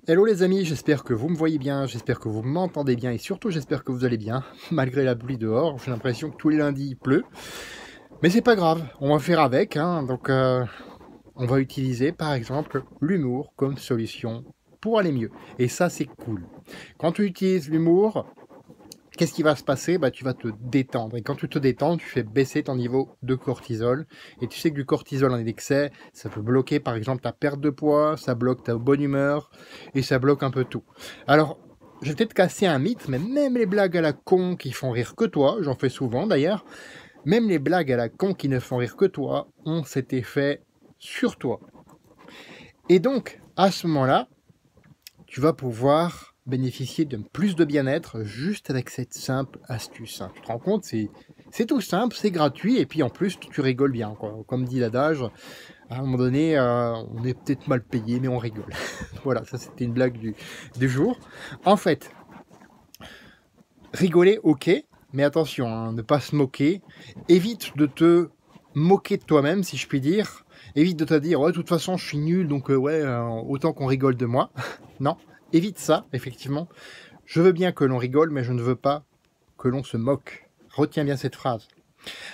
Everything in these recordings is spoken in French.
Hello les amis, j'espère que vous me voyez bien, j'espère que vous m'entendez bien et surtout j'espère que vous allez bien, malgré la pluie dehors. J'ai l'impression que tous les lundis il pleut, mais c'est pas grave, on va faire avec, hein. Donc on va utiliser par exemple l'humour comme solution pour aller mieux. Et ça c'est cool. Quand tu utilises l'humour, qu'est-ce qui va se passer? Tu vas te détendre. Et quand tu te détends, tu fais baisser ton niveau de cortisol. Et tu sais que du cortisol en excès, ça peut bloquer par exemple ta perte de poids, ça bloque ta bonne humeur, et ça bloque un peu tout. Alors, je vais peut-être casser un mythe, mais même les blagues à la con qui font rire que toi, j'en fais souvent d'ailleurs, même les blagues à la con qui ne font rire que toi ont cet effet sur toi. Et donc, à ce moment-là, tu vas pouvoir bénéficier de plus de bien-être juste avec cette simple astuce. Tu te rends compte, c'est tout simple, c'est gratuit, et puis en plus, tu rigoles bien, quoi. Comme dit l'adage, à un moment donné, on est peut-être mal payé, mais on rigole. Voilà, ça c'était une blague du jour. En fait, rigoler, ok, mais attention, hein, ne pas se moquer. Évite de te moquer de toi-même, si je puis dire. Évite de te dire, ouais, de toute façon, je suis nul, donc autant qu'on rigole de moi. Non. Évite ça, effectivement. Je veux bien que l'on rigole, mais je ne veux pas que l'on se moque. Retiens bien cette phrase.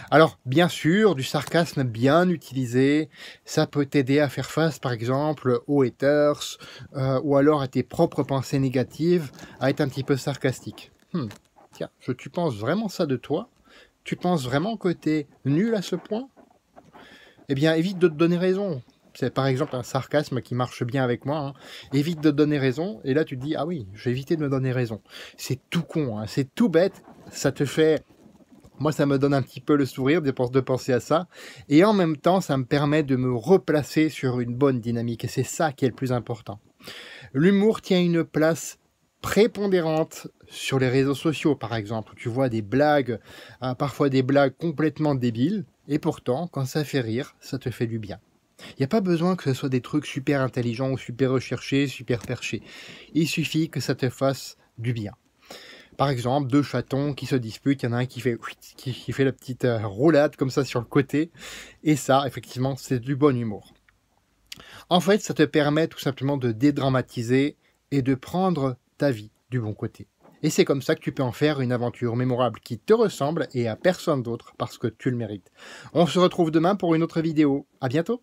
Alors, bien sûr, du sarcasme bien utilisé, ça peut t'aider à faire face, par exemple, aux haters, ou alors à tes propres pensées négatives, à être un petit peu sarcastique. Tiens, tu penses vraiment ça de toi? Tu penses vraiment que t'es nul à ce point? Eh bien, évite de te donner raison. C'est par exemple un sarcasme qui marche bien avec moi. Hein. Évite de te donner raison. Et là, tu te dis, ah oui, j'ai évité de me donner raison. C'est tout con, hein, c'est tout bête. Ça te fait... Moi, ça me donne un petit peu le sourire de penser à ça. Et en même temps, ça me permet de me replacer sur une bonne dynamique. Et c'est ça qui est le plus important. L'humour tient une place prépondérante sur les réseaux sociaux, par exemple. Tu vois des blagues, parfois des blagues complètement débiles. Et pourtant, quand ça fait rire, ça te fait du bien. Il n'y a pas besoin que ce soit des trucs super intelligents ou super recherchés, super perchés. Il suffit que ça te fasse du bien. Par exemple, deux chatons qui se disputent, il y en a un qui fait la petite roulade comme ça sur le côté. Et ça, effectivement, c'est du bon humour. En fait, ça te permet tout simplement de dédramatiser et de prendre ta vie du bon côté. Et c'est comme ça que tu peux en faire une aventure mémorable qui te ressemble et à personne d'autre parce que tu le mérites. On se retrouve demain pour une autre vidéo. À bientôt!